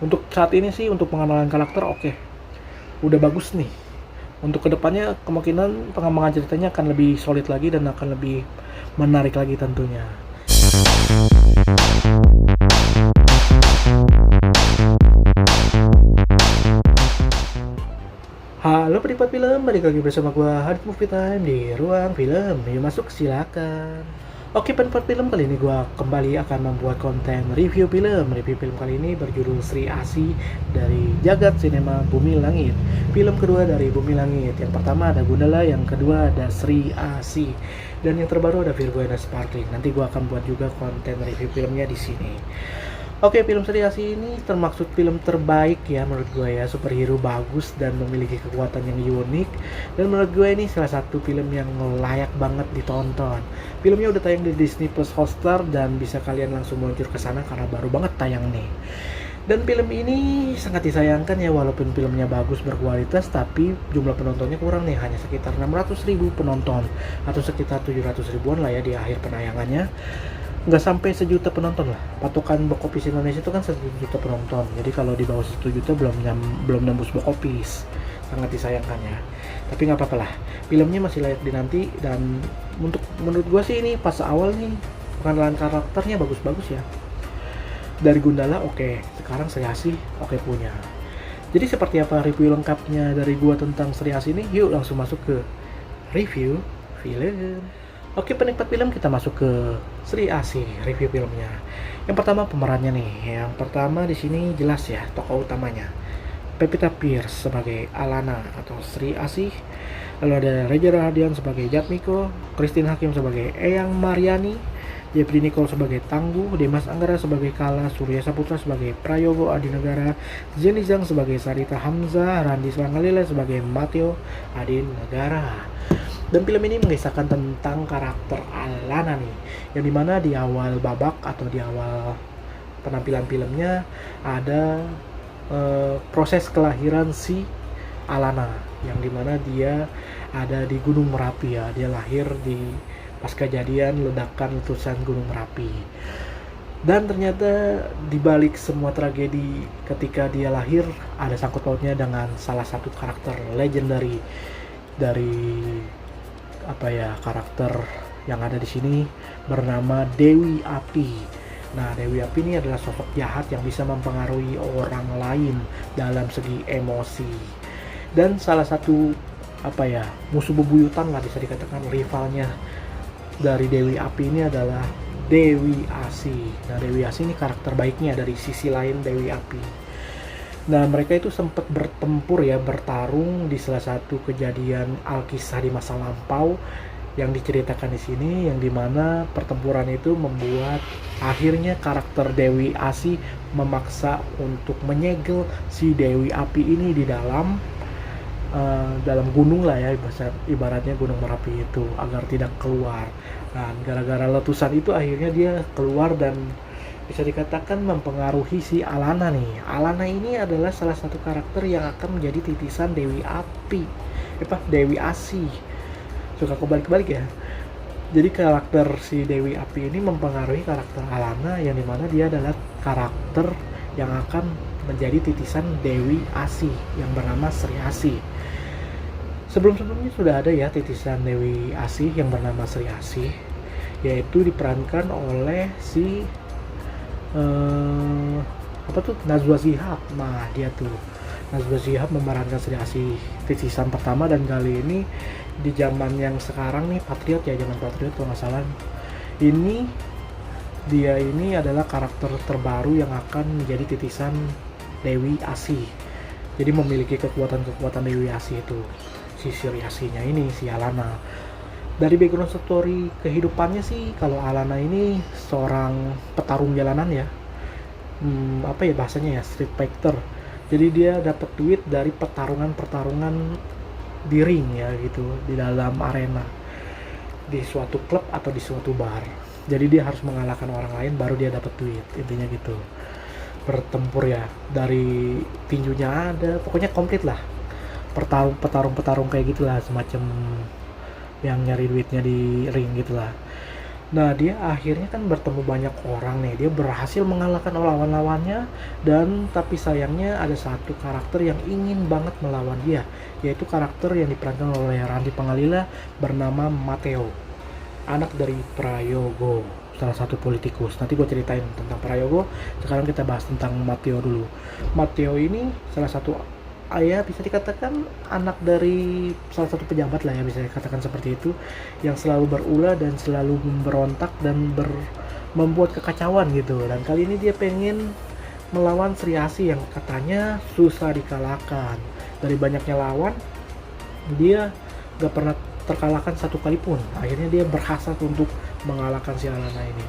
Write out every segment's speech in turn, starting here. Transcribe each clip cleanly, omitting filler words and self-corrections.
Untuk saat ini sih untuk pengembangan karakter oke, udah bagus nih. Untuk kedepannya kemungkinan pengembangan ceritanya akan lebih solid lagi dan akan lebih menarik lagi tentunya. Halo penikmat film, balik lagi bersama gua Hadit Movie Time di Ruang Film. Yuk masuk, silakan. Oke penikmat film, kali ini gua kembali akan membuat konten review film. Review film kali ini berjudul Sri Asih dari Jagat Cinema Bumi Langit. Film kedua dari Bumi Langit. Yang pertama ada Gundala, yang kedua ada Sri Asih. Dan yang terbaru ada Virgo and Sparkling. Nanti gua akan buat juga konten review filmnya di sini. Oke, film Sri Asih ini termaksud film terbaik ya menurut gue ya. Superhero bagus dan memiliki kekuatan yang unik. Dan menurut gue ini salah satu film yang layak banget ditonton. Filmnya udah tayang di Disney Plus Hotstar dan bisa kalian langsung meluncur ke sana karena baru banget tayang nih. Dan film ini sangat disayangkan ya, walaupun filmnya bagus berkualitas tapi jumlah penontonnya kurang nih, hanya sekitar 600.000 penonton atau sekitar 700 ribuan lah ya di akhir penayangannya. Nggak sampai 1 juta penonton lah. Patokan box office Indonesia itu kan 1 juta penonton. Jadi kalau di bawah 1 juta belum nembus box office. Sangat disayangkan ya. Tapi nggak apa-apa lah. Filmnya masih layak dinanti dan menurut gua sih ini pas awal nih pengenalan karakternya bagus-bagus ya. Dari Gundala oke, sekarang Sri Asih oke punya. Jadi seperti apa review lengkapnya dari gua tentang Sri Asih ini? Yuk langsung masuk ke review film. Oke penikmat film, kita masuk ke Sri Asih review filmnya. Yang pertama pemerannya nih. Yang pertama di sini jelas ya tokoh utamanya. Pevita Pierce sebagai Alana atau Sri Asih. Lalu ada Reza Rahadian sebagai Jatmiko, Christine Hakim sebagai Eyang Mariani, Jeffrey Nicole sebagai Tangguh, Dimas Anggara sebagai Kala, Surya Saputra sebagai Prayogo Adinegara, Jenny Zhang sebagai Sarita Hamzah, Randi Swangalila sebagai Matteo Adinegara. Dan film ini mengisahkan tentang karakter Alana nih, yang dimana di awal babak atau di awal penampilan filmnya ada proses kelahiran si Alana, yang dimana dia ada di Gunung Merapi ya. Dia lahir di pas kejadian ledakan letusan Gunung Merapi. Dan ternyata dibalik semua tragedi ketika dia lahir ada sangkut pautnya dengan salah satu karakter legendary dari karakter yang ada di sini bernama Dewi Api. Nah, Dewi Api ini adalah sosok jahat yang bisa mempengaruhi orang lain dalam segi emosi. Dan salah satu musuh bebuyutan lah bisa dikatakan, rivalnya dari Dewi Api ini adalah Dewi Asih. Nah, Dewi Asih ini karakter baiknya dari sisi lain Dewi Api. Nah, mereka itu sempat bertarung di salah satu kejadian alkisah di masa lampau yang diceritakan di sini, yang dimana pertempuran itu membuat akhirnya karakter Dewi Asih memaksa untuk menyegel si Dewi Api ini di dalam gunung lah ya, ibaratnya Gunung Merapi itu, agar tidak keluar. Dan gara-gara letusan itu akhirnya dia keluar dan bisa dikatakan mempengaruhi si Alana nih. Alana ini adalah salah satu karakter yang akan menjadi titisan Dewi Api. Dewi Asih. Suka kebalik-balik ya. Jadi karakter si Dewi Api ini mempengaruhi karakter Alana, yang dimana dia adalah karakter yang akan menjadi titisan Dewi Asih yang bernama Sri Asih. Sebelum-sebelumnya sudah ada ya titisan Dewi Asih yang bernama Sri Asih, yaitu diperankan oleh si Najwa Shihab. Nah, dia tuh Najwa Shihab memerankan Sri Asih titisan pertama, dan kali ini di zaman yang sekarang nih, Patriot ya, zaman Patriot kalau nggak salah, ini dia ini adalah karakter terbaru yang akan menjadi titisan Dewi Asih. Jadi memiliki kekuatan Dewi Asih itu si Sri Asihnya ini, si Alana. Dari background story kehidupannya sih, kalau Alana ini seorang petarung jalanan ya, bahasanya ya, street fighter. Jadi dia dapat duit dari pertarungan di ring ya gitu, di dalam arena, di suatu klub atau di suatu bar. Jadi dia harus mengalahkan orang lain baru dia dapat duit, intinya gitu. Bertempur ya, dari tinjunya ada, pokoknya komplit lah. Petarung kayak gitulah, semacam yang nyari duitnya di ring gitulah. Nah, dia akhirnya kan bertemu banyak orang nih. Dia berhasil mengalahkan lawan-lawannya, dan tapi sayangnya ada satu karakter yang ingin banget melawan dia, yaitu karakter yang diperankan oleh Randy Pangalila bernama Matteo, anak dari Prayogo, salah satu politikus. Nanti gue ceritain tentang Prayogo. Sekarang kita bahas tentang Matteo dulu. Matteo ini salah satu ayah, bisa dikatakan anak dari salah satu pejabat lah ya, bisa dikatakan seperti itu, yang selalu berulah dan selalu memberontak dan membuat kekacauan gitu. Dan kali ini dia pengen melawan Sri Asih yang katanya susah dikalahkan. Dari banyaknya lawan, dia gak pernah terkalahkan satu kali pun. Akhirnya dia berhasrat untuk mengalahkan si Alana ini,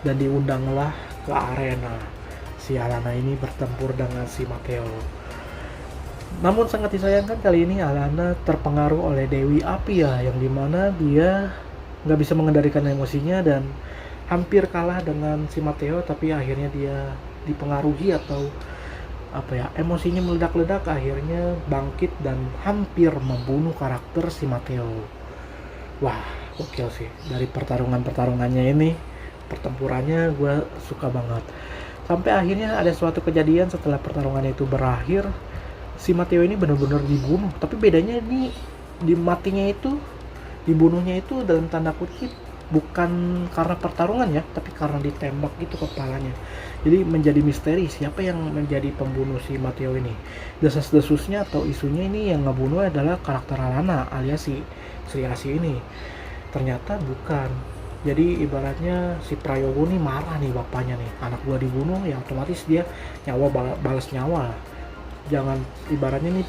dan diundanglah ke arena. Si Alana ini bertempur dengan si Matteo. Namun sangat disayangkan kali ini Alana terpengaruh oleh Dewi Api ya, yang dimana dia nggak bisa mengendalikan emosinya dan hampir kalah dengan si Matteo, tapi akhirnya dia dipengaruhi atau apa ya, emosinya meledak-ledak, akhirnya bangkit dan hampir membunuh karakter si Matteo. Wah, gokil sih. Dari pertarungannya ini, pertempurannya gue suka banget. Sampai akhirnya ada suatu kejadian setelah pertarungan itu berakhir, si Matteo ini benar-benar dibunuh. Tapi bedanya ini, dibunuhnya itu dalam tanda kutip bukan karena pertarungan ya, tapi karena ditembak gitu kepalanya. Jadi menjadi misteri siapa yang menjadi pembunuh si Matteo ini. Desas-desusnya atau isunya ini yang ngebunuh adalah karakter Alana alias si Sri Asih ini. Ternyata bukan. Jadi ibaratnya si Prayogo nih marah nih, bapaknya nih, anak gua dibunuh, ya otomatis dia nyawa balas nyawa. Jangan, ibaratnya nih,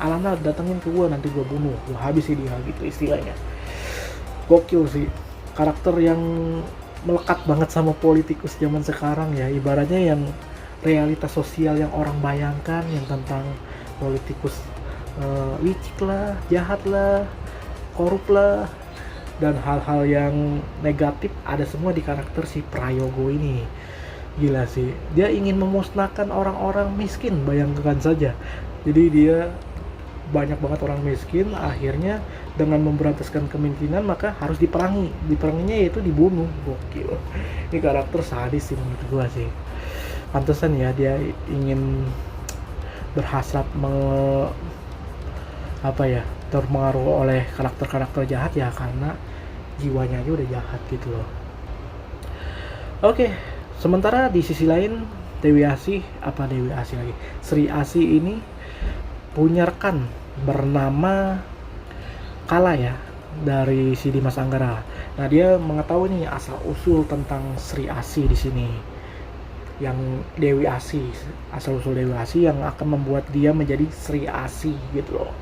Alana datengin ke gua, nanti gua bunuh, gua habisi dia gitu istilahnya. Gokil sih, karakter yang melekat banget sama politikus zaman sekarang ya, ibaratnya yang realitas sosial yang orang bayangkan, yang tentang politikus licik lah, jahat lah, korup lah, dan hal-hal yang negatif ada semua di karakter si Prayogo ini. Gila sih, dia ingin memusnahkan orang-orang miskin, bayangkan saja. Jadi dia banyak banget orang miskin, akhirnya dengan memberantaskan kemiskinan maka harus diperanginya yaitu dibunuh. Gokil, ini karakter sadis sih menurut gua sih. Pantesan ya dia ingin berhasrat terpengaruh oleh karakter-karakter jahat ya, karena jiwanya aja udah jahat gitu loh. Oke, sementara di sisi lain Sri Asih ini punya rekan bernama Kala ya, dari si Dimas Anggara. Nah, dia mengetahui nih asal usul tentang Sri Asih di sini, yang Dewi Asih, asal usul Dewi Asih yang akan membuat dia menjadi Sri Asih gitu loh.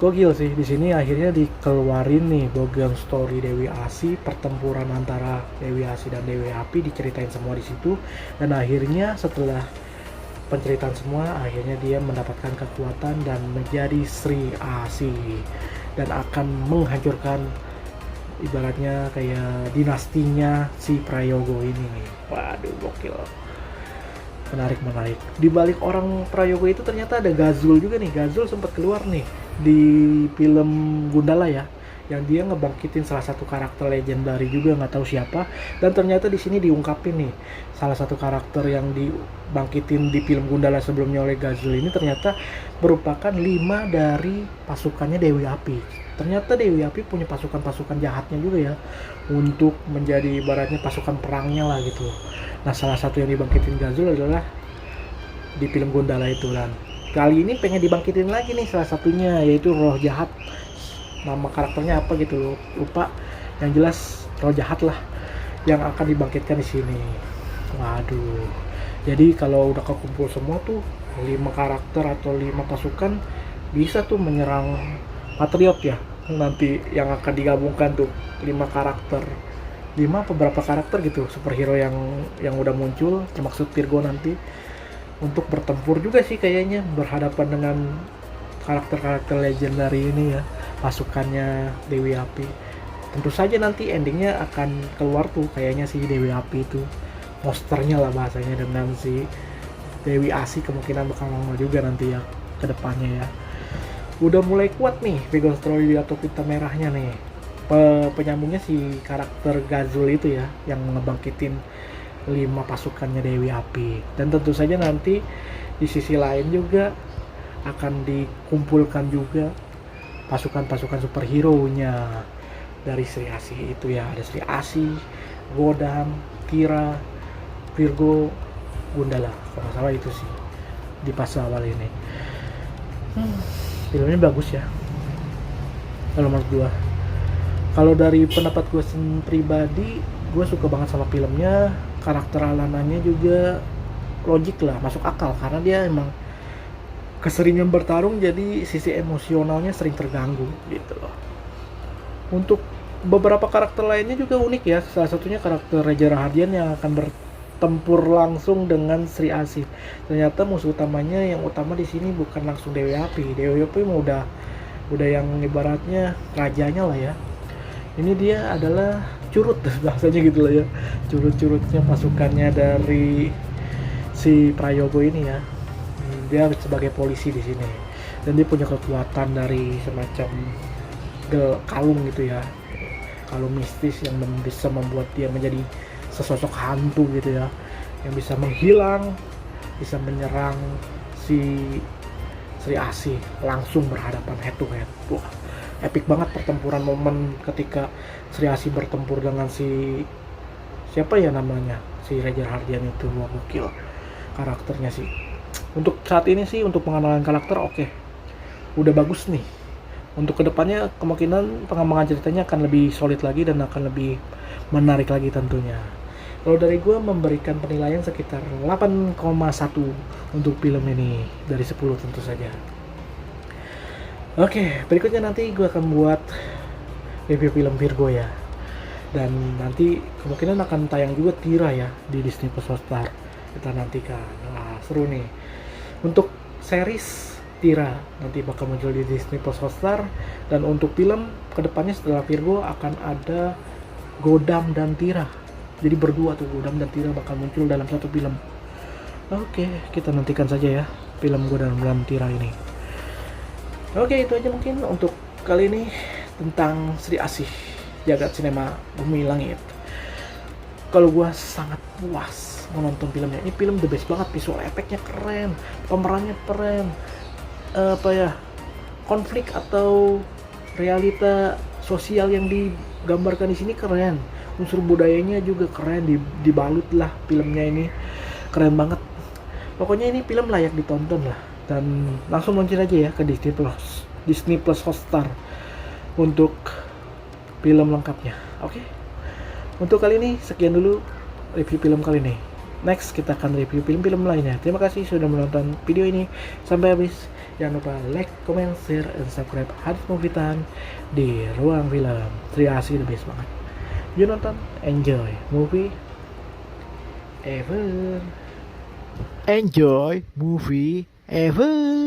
Gokil sih, di sini akhirnya dikeluarin nih background story Dewi Asih, pertempuran antara Dewi Asih dan Dewi Api diceritain semua di situ, dan akhirnya setelah penceritaan semua, akhirnya dia mendapatkan kekuatan dan menjadi Sri Asih dan akan menghancurkan ibaratnya kayak dinastinya si Prayogo ini nih. Waduh, gokil. Menarik. Di balik orang Prayogo itu ternyata ada Gazul juga nih. Gazul sempat keluar nih di film Gundala ya, yang dia ngebangkitin salah satu karakter legendary juga, nggak tahu siapa. Dan ternyata di sini diungkapin nih, salah satu karakter yang dibangkitin di film Gundala sebelumnya oleh Gazul ini ternyata merupakan 5 dari pasukannya Dewi Api. Ternyata Dewi Api punya pasukan-pasukan jahatnya juga ya, untuk menjadi ibaratnya pasukan perangnya lah gitu. Nah, salah satu yang dibangkitin Gazul adalah di film Gundala itu. Dan kali ini pengen dibangkitin lagi nih salah satunya, yaitu roh jahat. Nama karakternya apa gitu lupa, yang jelas roh jahat lah yang akan dibangkitkan di sini. Waduh, jadi kalau udah kekumpul semua tuh 5 karakter atau 5 pasukan bisa tuh menyerang Patriot ya, nanti yang akan digabungkan tuh 5 karakter, 5 beberapa karakter gitu superhero yang udah muncul, termasuk Virgo nanti, untuk bertempur juga sih kayaknya, berhadapan dengan karakter-karakter legendary ini ya, pasukannya Dewi Api. Tentu saja nanti endingnya akan keluar tuh kayaknya si Dewi Api itu monsternya lah bahasanya, dengan si Dewi Asih kemungkinan bakal nongol juga nanti ya ke depannya ya. Udah mulai kuat nih background story atau pita merahnya nih. penyambungnya si karakter Gazul itu ya, yang ngebangkitin 5 pasukannya Dewi Api. Dan tentu saja nanti di sisi lain juga akan dikumpulkan juga pasukan-pasukan superhero-nya dari Sri Asih itu ya. Ada Sri Asih, Godam, Tira, Virgo, Gundala. Kalau nggak salah itu sih di fase awal ini. Filmnya bagus ya kalau menurut gua. Kalau dari pendapat gue pribadi, gue suka banget sama filmnya. Karakter Alananya juga logik lah, masuk akal karena dia emang keseringan bertarung, jadi sisi emosionalnya sering terganggu gitu loh. Untuk beberapa karakter lainnya juga unik ya. Salah satunya karakter Raja Rahardian yang akan bertempur langsung dengan Sri Asih. Ternyata musuh utamanya yang utama di sini bukan langsung Dewi Api. Dewi Api mah udah yang ibaratnya rajanya lah ya. Ini dia adalah curut bahasanya gitu lah ya, curut-curutnya pasukannya dari si Prayogo ini ya. Dia sebagai polisi di sini dan dia punya kekuatan dari semacam kalung gitu ya, kalung mistis yang bisa membuat dia menjadi sesosok hantu gitu ya, yang bisa menghilang, bisa menyerang si Sri Asih langsung berhadapan head to head. Wah, epic banget pertempuran momen ketika Sri Asih bertempur dengan siapa ya namanya, si Raja Rahardian itu. Wah, gokil karakternya sih. Untuk saat ini sih, untuk pengenalan karakter oke, udah bagus nih. Untuk kedepannya kemungkinan pengembangan ceritanya akan lebih solid lagi dan akan lebih menarik lagi tentunya. Kalau dari gue memberikan penilaian sekitar 8,1 untuk film ini dari 10 tentu saja. Oke, berikutnya nanti gue akan buat review film Virgo ya. Dan nanti kemungkinan akan tayang juga Tira ya di Disney Plus Hotstar. Kita nantikan. Wah, seru nih. Untuk series Tira nanti bakal muncul di Disney Plus Hotstar. Dan untuk film kedepannya setelah Virgo akan ada Godam dan Tira. Jadi berdua tuh, Godam dan Tira bakal muncul dalam satu film. Oke, kita nantikan saja ya film Godam dan Tira ini. Oke, itu aja mungkin untuk kali ini tentang Sri Asih, jagat sinema Bumi Langit. Kalau gua sangat puas menonton filmnya. Ini film the best banget, visual efeknya keren, pemerannya keren. Konflik atau realita sosial yang digambarkan di sini keren. Unsur budayanya juga keren, dibalut lah filmnya ini. Keren banget. Pokoknya ini film layak ditonton lah. Dan langsung launching aja ya ke Disney Plus Hotstar untuk film lengkapnya. Oke. Untuk kali ini sekian dulu review film kali ini. Next kita akan review film-film lainnya. Terima kasih sudah menonton video ini sampai habis. Jangan lupa like, comment, share, dan subscribe Hadis Movie Time di Ruang Film. Terima kasih, the best banget. You nonton, enjoy movie ever. Enjoy movie ever.